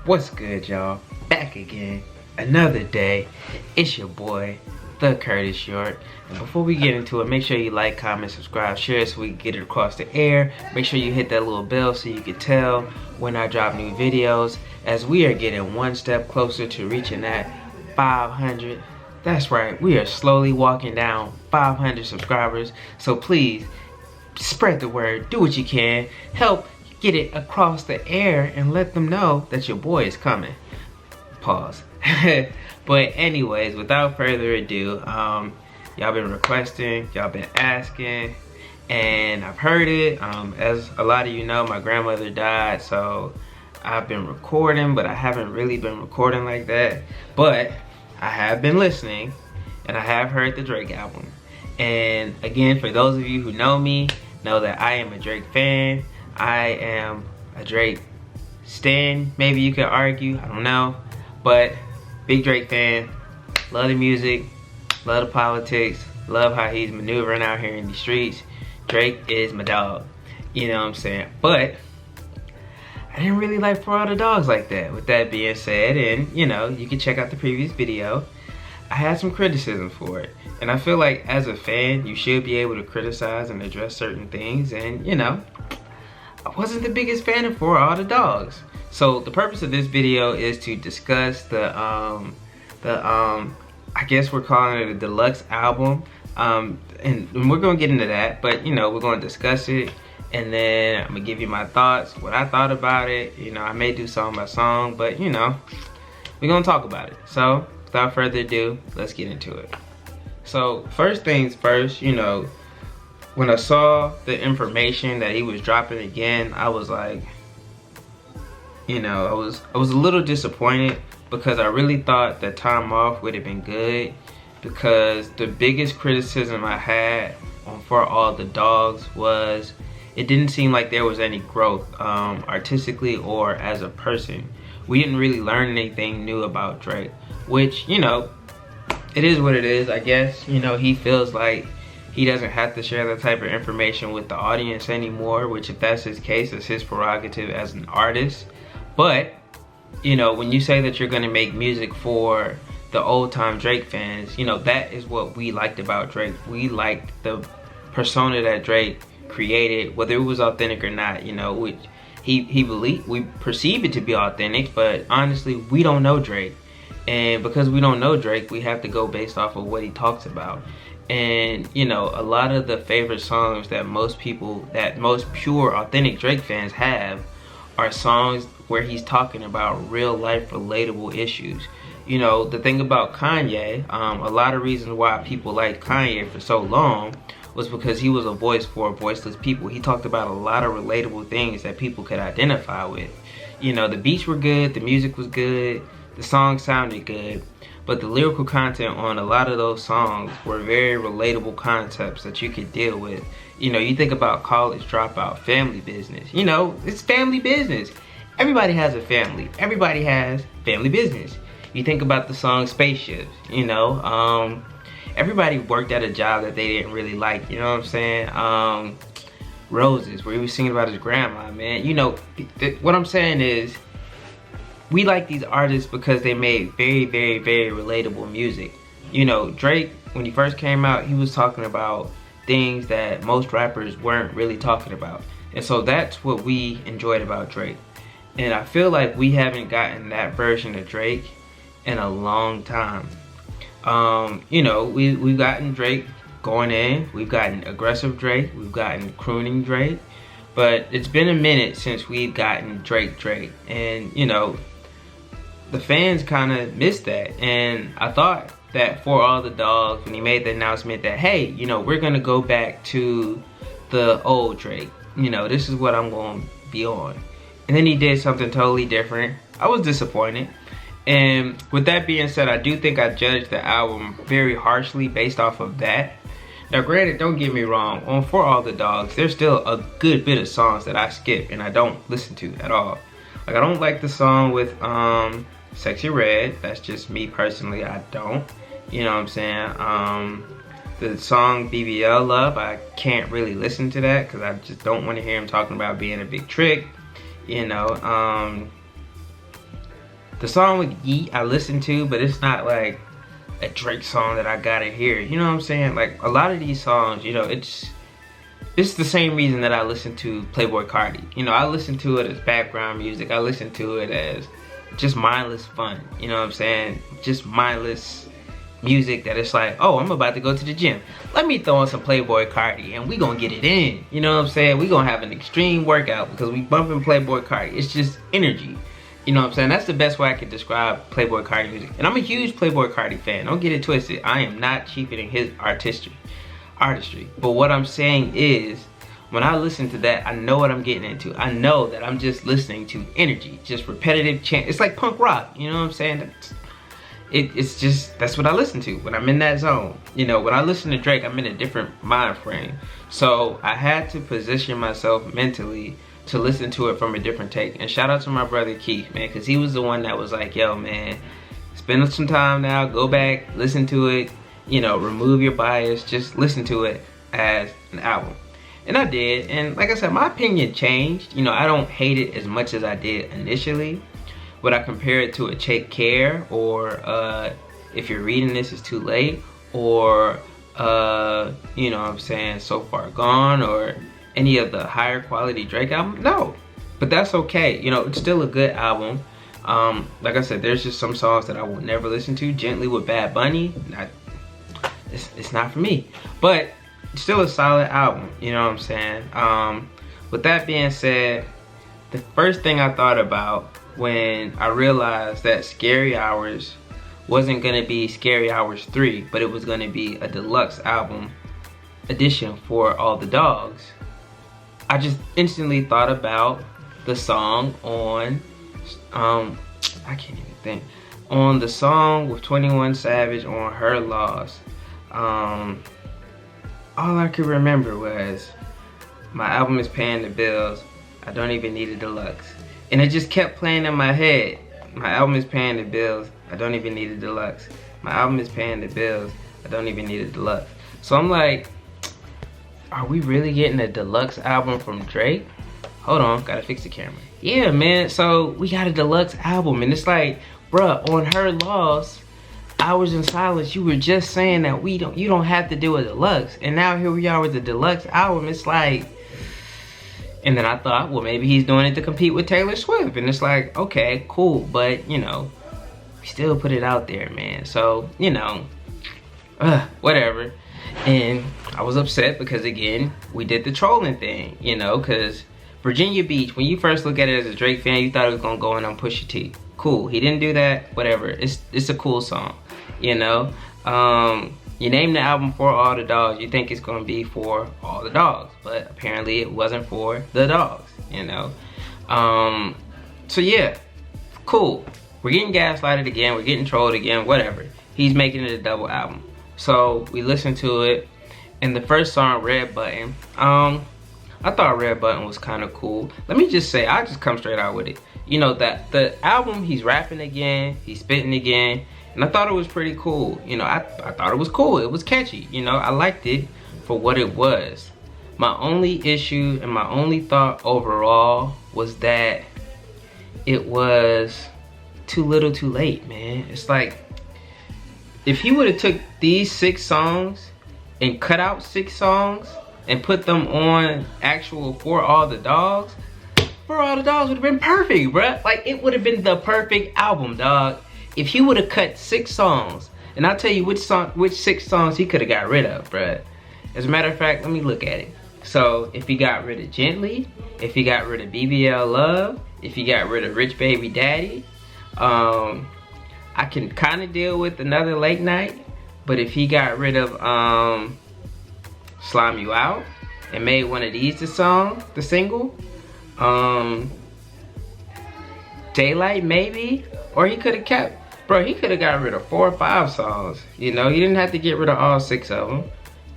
What's good, y'all? Back again, another day. It's your boy, the Curtis Short. And before we get into it, make sure you like, comment, subscribe, share so we can get it across the air. Make sure you hit that little bell so you can tell when I drop new videos, as we are getting one step closer to reaching that 500. That's right, we are slowly walking down 500 subscribers. So please, spread the word, do what you can, help get it across the air and let them know that your boy is coming. Pause. But anyways, without further ado, y'all been requesting, y'all been asking, and I've heard it. As a lot of you know, my grandmother died, so I've been recording, but I haven't really been recording like that. But I have been listening, and I have heard the Drake album. And again, for those of you who know me, know that I am a Drake fan. I am a Drake stan, maybe you could argue, I don't know. But big Drake fan, love the music, love the politics, love how he's maneuvering out here in the streets. Drake is my dog, you know what I'm saying? But I didn't really like For All the Dogs like that. With that being said, and you know, you can check out the previous video, I had some criticism for it. And I feel like as a fan, you should be able to criticize and address certain things. And you know, I wasn't the biggest fan of For All the Dogs. So the purpose of this video is to discuss I guess we're calling it a deluxe album. And we're gonna get into that, but you know, we're gonna discuss it. And then I'm gonna give you my thoughts, what I thought about it. You know, I may do song by song, but you know, we're gonna talk about it. So without further ado, let's get into it. So first things first, you know, when I saw the information that he was dropping again, I was like, you know, I was a little disappointed, because I really thought that time off would have been good, because the biggest criticism I had on For All the Dogs was it didn't seem like there was any growth artistically or as a person. We didn't really learn anything new about Drake, which, you know, it is what it is, I guess. You know, he feels like he doesn't have to share that type of information with the audience anymore, which if that's his case, it's his prerogative as an artist. But, you know, when you say that you're gonna make music for the old time Drake fans, you know, that is what we liked about Drake. We liked the persona that Drake created, whether it was authentic or not, you know, which we perceive it to be authentic, but honestly, we don't know Drake. And because we don't know Drake, we have to go based off of what he talks about. And you know, a lot of the favorite songs that most pure authentic Drake fans have are songs where he's talking about real life relatable issues. You know, the thing about Kanye, a lot of reasons why people liked Kanye for so long was because he was a voice for voiceless people. He talked about a lot of relatable things that people could identify with. You know, the beats were good, the music was good, the songs sounded good, but the lyrical content on a lot of those songs were very relatable concepts that you could deal with. You know, you think about College Dropout, Family Business. You know, it's family business. Everybody has a family. Everybody has family business. You think about the song Spaceships, you know, everybody worked at a job that they didn't really like, you know what I'm saying? Roses, where he was singing about his grandma, man. You know, what I'm saying is, we like these artists because they made very, very, very relatable music. You know, Drake, when he first came out, he was talking about things that most rappers weren't really talking about. And so that's what we enjoyed about Drake. And I feel like we haven't gotten that version of Drake in a long time. You know, we've gotten Drake going in, we've gotten aggressive Drake, we've gotten crooning Drake, but it's been a minute since we've gotten Drake. And you know, the fans kind of missed that. And I thought that For All the Dogs, when he made the announcement that, hey, you know, we're gonna go back to the old Drake, you know, this is what I'm gonna be on. And then he did something totally different. I was disappointed. And with that being said, I do think I judged the album very harshly based off of that. Now granted, don't get me wrong, on For All the Dogs, there's still a good bit of songs that I skip and I don't listen to at all. Like, I don't like the song with Sexy Red. That's just me personally, I don't. You know what I'm saying? The song BBL Love, I can't really listen to that because I just don't want to hear him talking about being a big trick. You know, The song with Yeet I listen to, but it's not like a Drake song that I gotta hear. You know what I'm saying? Like a lot of these songs, you know, it's the same reason that I listen to Playboi Carti. You know, I listen to it as background music. I listen to it as just mindless fun. You know what I'm saying? Just mindless music that it's like, oh, I'm about to go to the gym. Let me throw on some Playboi Carti and we gonna get it in. You know what I'm saying? We gonna have an extreme workout because we bumping Playboi Carti. It's just energy. You know what I'm saying? That's the best way I could describe Playboi Carti music. And I'm a huge Playboi Carti fan. Don't get it twisted. I am not cheapening his artistry. But what I'm saying is, when I listen to that, I know what I'm getting into. I know that I'm just listening to energy, just repetitive chant. It's like punk rock. You know what I'm saying? It's just, that's what I listen to when I'm in that zone. You know, when I listen to Drake, I'm in a different mind frame. So I had to position myself mentally to listen to it from a different take. And shout out to my brother Keith, man, because he was the one that was like, yo, man, spend some time now, go back, listen to it, you know, remove your bias, just listen to it as an album. And I did, and like I said, my opinion changed. You know, I don't hate it as much as I did initially. Would I compare it to a Take Care, or If You're Reading This It's Too Late, or you know what I'm saying, So Far Gone, or any of the higher quality Drake album? No, but that's okay. You know, it's still a good album. Like I said, there's just some songs that I will never listen to. Gently with Bad Bunny, it's not for me, but it's still a solid album. You know what I'm saying? With that being said, the first thing I thought about when I realized that Scary Hours wasn't gonna be Scary Hours 3, but it was gonna be a deluxe album edition for all the dogs, I just instantly thought about the song on, I can't even think, on the song with 21 Savage on Her Loss. All I could remember was, my album is paying the bills, I don't even need a deluxe. And it just kept playing in my head. My album is paying the bills, I don't even need a deluxe. My album is paying the bills, I don't even need a deluxe. So I'm like, are we really getting a deluxe album from Drake? Hold on, gotta fix the camera. Yeah, man, so we got a deluxe album, and it's like, bruh, on Her Loss, Hours in Silence, you were just saying that you don't have to do a deluxe, and now here we are with the deluxe album. It's like, and then I thought, well, maybe he's doing it to compete with Taylor Swift, and it's like, okay, cool, but you know, we still put it out there, man. So, you know, whatever. And I was upset because, again, we did the trolling thing, you know, because Virginia Beach, when you first look at it as a Drake fan, you thought it was gonna go in on Pusha T. Cool, he didn't do that, whatever. It's a cool song, you know. You name the album For All the Dogs, you think it's gonna be for all the dogs, but apparently it wasn't for the dogs, you know. So yeah, cool. We're getting gaslighted again, we're getting trolled again, whatever. He's making it a double album. So we listened to it, and the first song, Red Button, I thought Red Button was kind of cool. Let me just say, I just come straight out with it. You know, that the album, he's rapping again, he's spitting again, and I thought it was pretty cool. You know, I thought it was cool, it was catchy, you know, I liked it for what it was. My only issue and my only thought overall was that it was too little too late, man. It's like, if he would have took these 6 songs and cut out 6 songs and put them on actual For All the Dogs, For All the Dogs would have been perfect, bruh. Like, it would have been the perfect album, dog. If he would have cut 6 songs, and I'll tell you which 6 songs he could have got rid of, bruh. As a matter of fact, let me look at it. So, if he got rid of Gently, if he got rid of BBL Love, if he got rid of Rich Baby Daddy, I can kind of deal with Another Late Night, but if he got rid of Slime You Out and made one of these the song, the single, Daylight maybe, or he could have kept, bro, he could have got rid of 4 or 5 songs, you know. He didn't have to get rid of all 6 of them,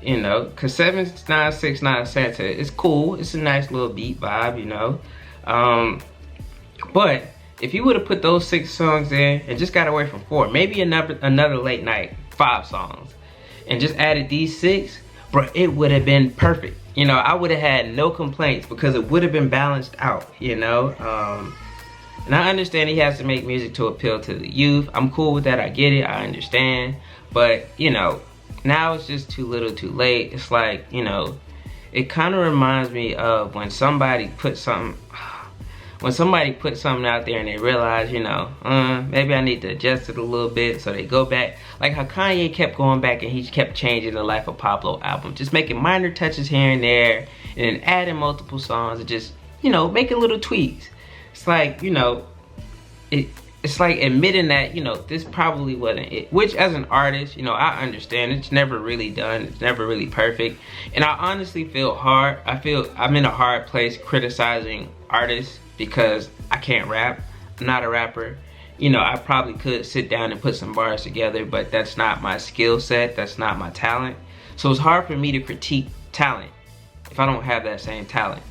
you know, because 7969 Santa is cool, it's a nice little beat vibe, you know. But if you would have put those 6 songs in and just got away from 4, maybe another Late Night, 5 songs, and just added these 6, bro, it would have been perfect. You know, I would have had no complaints because it would have been balanced out, you know. And I understand he has to make music to appeal to the youth. I'm cool with that. I get it. I understand. But, you know, now it's just too little too late. It's like, you know, it kind of reminds me of when somebody puts something out there and they realize, you know, maybe I need to adjust it a little bit, so they go back. Like how Kanye kept going back and he kept changing the Life of Pablo album, just making minor touches here and there, and then adding multiple songs and just, you know, making little tweaks. It's like, you know, it's like admitting that, you know, this probably wasn't it. Which, as an artist, you know, I understand it's never really done. It's never really perfect. And I honestly feel hard. I feel I'm in a hard place criticizing artists because I can't rap. I'm not a rapper. You know, I probably could sit down and put some bars together, but that's not my skill set. That's not my talent. So it's hard for me to critique talent if I don't have that same talent.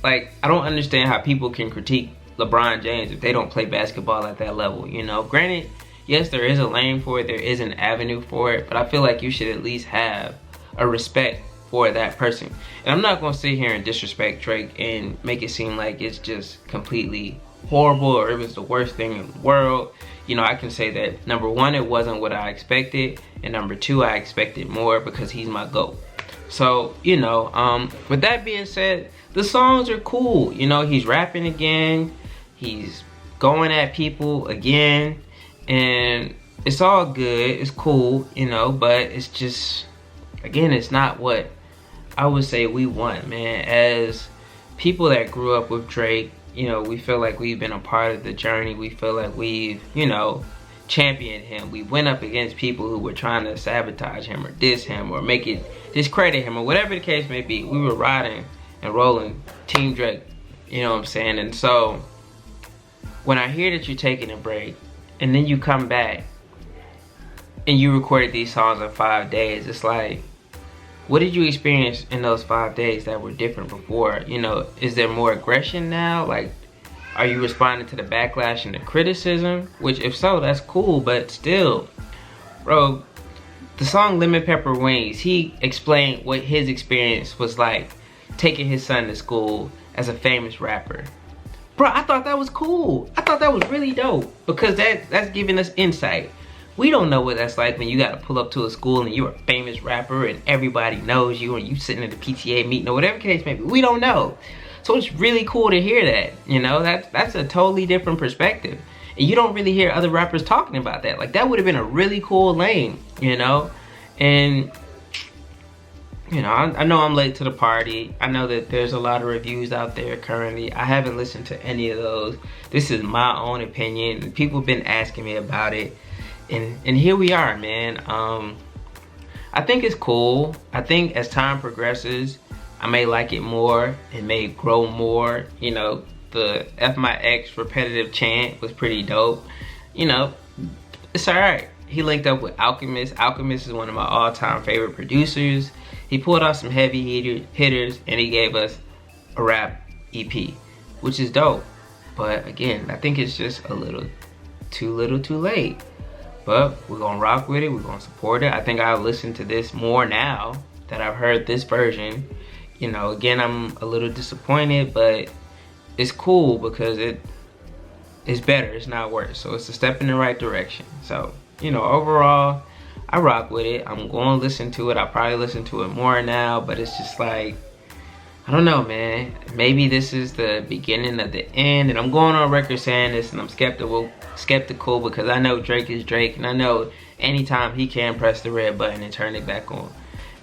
Like, I don't understand how people can critique LeBron James if they don't play basketball at that level, you know. Granted, yes, there is a lane for it, there is an avenue for it, but I feel like you should at least have a respect for that person. And I'm not gonna sit here and disrespect Drake and make it seem like it's just completely horrible or it was the worst thing in the world. You know, I can say that number one, it wasn't what I expected, and number two, I expected more because he's my GOAT. So, you know, with that being said, the songs are cool. You know, he's rapping again, he's going at people again, and it's all good, it's cool, you know, but it's just, again, it's not what I would say we want, man. As people that grew up with Drake, you know, we feel like we've been a part of the journey. We feel like we've, you know, championed him. We went up against people who were trying to sabotage him or diss him or make it discredit him or whatever the case may be. We were riding and rolling Team Drake, you know what I'm saying? And so when I hear that you're taking a break and then you come back and you recorded these songs in 5 days, it's like, what did you experience in those 5 days that were different before? You know, is there more aggression now? Like, are you responding to the backlash and the criticism? Which, if so, that's cool, but still, bro, the song Lemon Pepper Wings, he explained what his experience was like taking his son to school as a famous rapper. Bro, I thought that was cool. I thought that was really dope because that's giving us insight. We don't know what that's like when you gotta pull up to a school and you're a famous rapper and everybody knows you and you sitting at a PTA meeting or whatever case may be. We don't know. So it's really cool to hear that, you know, that's a totally different perspective. And you don't really hear other rappers talking about that. Like, that would have been a really cool lane, you know? And, you know, I know I'm late to the party. I know that there's a lot of reviews out there currently. I haven't listened to any of those. This is my own opinion. People have been asking me about it. And here we are, man. I think it's cool. I think as time progresses, I may like it more. It may grow more. You know, the F my X repetitive chant was pretty dope. You know, it's alright. He linked up with Alchemist. Alchemist is one of my all-time favorite producers. He pulled off some heavy hitters and he gave us a rap EP, which is dope. But again, I think it's just a little too late. But we're gonna rock with it, we're gonna support it. I think I'll listen to this more now that I've heard this version. You know, again, I'm a little disappointed, but it's cool because it's better, it's not worse. So it's a step in the right direction. So, you know, overall, I rock with it. I'm gonna listen to it. I'll probably listen to it more now, but it's just like, I don't know, man. Maybe this is the beginning of the end, and I'm going on record saying this, and I'm skeptical because I know Drake is Drake, and I know anytime he can press the red button and turn it back on.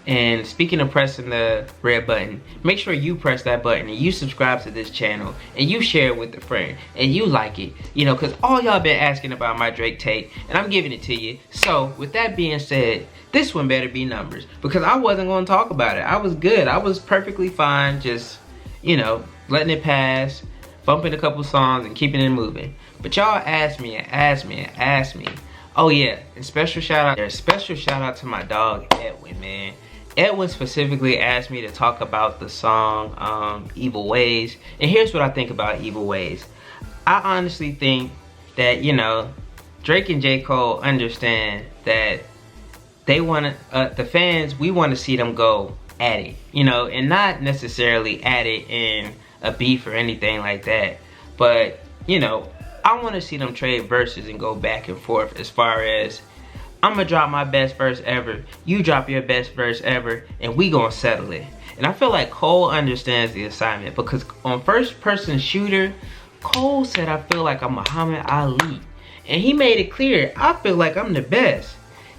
And speaking of pressing the red button, make sure you press that button and you subscribe to this channel and you share it with a friend and you like it, you know, because all y'all been asking about my Drake take and I'm giving it to you. So with that being said, this one better be numbers because I wasn't going to talk about it. I was good. I was perfectly fine just, you know, letting it pass, bumping a couple songs and keeping it moving. But y'all asked me and asked me and asked me. Oh yeah, and special shout out to my dog Edwin, man. Edwin specifically asked me to talk about the song Evil Ways. And here's what I think about Evil Ways. I honestly think that, you know, Drake and J. Cole understand that they want to, the fans, we want to see them go at it, you know, and not necessarily at it in a beef or anything like that. But, you know, I want to see them trade verses and go back and forth as far as I'm gonna drop my best verse ever, you drop your best verse ever, and we gonna settle it. And I feel like Cole understands the assignment, because on First Person Shooter, Cole said, I feel like I'm Muhammad Ali. And he made it clear, I feel like I'm the best.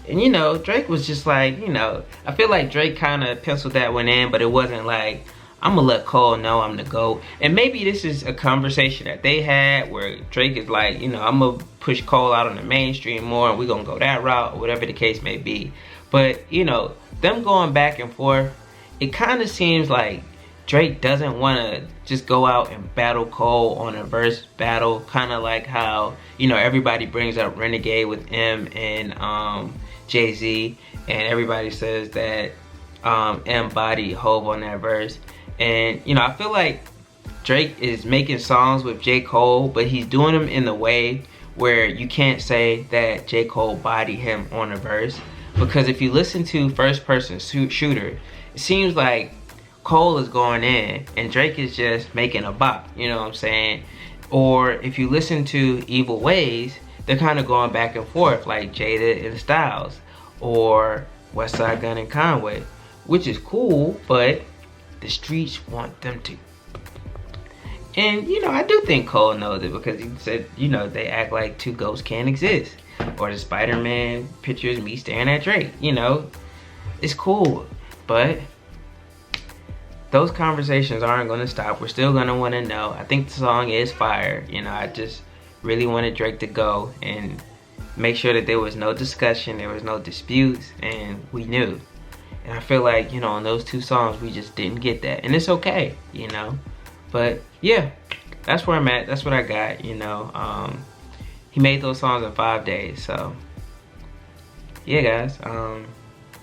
And you know, Drake was just like, you know, I feel like Drake kind of penciled that one in, but it wasn't like, I'm gonna let Cole know I'm the GOAT. And maybe this is a conversation that they had where Drake is like, you know, I'm gonna push Cole out on the mainstream more and we're gonna go that route, or whatever the case may be. But, you know, them going back and forth, it kind of seems like Drake doesn't want to just go out and battle Cole on a verse battle, kind of like how, you know, everybody brings up Renegade with M and Jay-Z, and everybody says that M bodied Hov on that verse. And, you know, I feel like Drake is making songs with J. Cole, but he's doing them in the way where you can't say that J. Cole bodied him on a verse. Because if you listen to First Person Shooter, it seems like Cole is going in and Drake is just making a bop, you know what I'm saying? Or if you listen to Evil Ways, they're kind of going back and forth like Jada and Styles, or Westside Gunn and Conway, which is cool, but the streets want them to. And, you know, I do think Cole knows it, because he said, you know, they act like two ghosts can't exist. Or the Spider-Man pictures me staring at Drake, you know. It's cool, but those conversations aren't going to stop. We're still going to want to know. I think the song is fire. You know, I just really wanted Drake to go and make sure that there was no discussion, there was no disputes, and we knew. And I feel like, you know, on those two songs, we just didn't get that. And it's okay, you know. But, yeah, that's where I'm at. That's what I got, you know. He made those songs in 5 days. So, yeah, guys.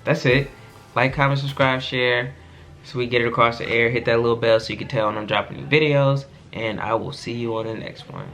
That's it. Like, comment, subscribe, share, so we get it across the air. Hit that little bell so you can tell when I'm dropping new videos. And I will see you on the next one.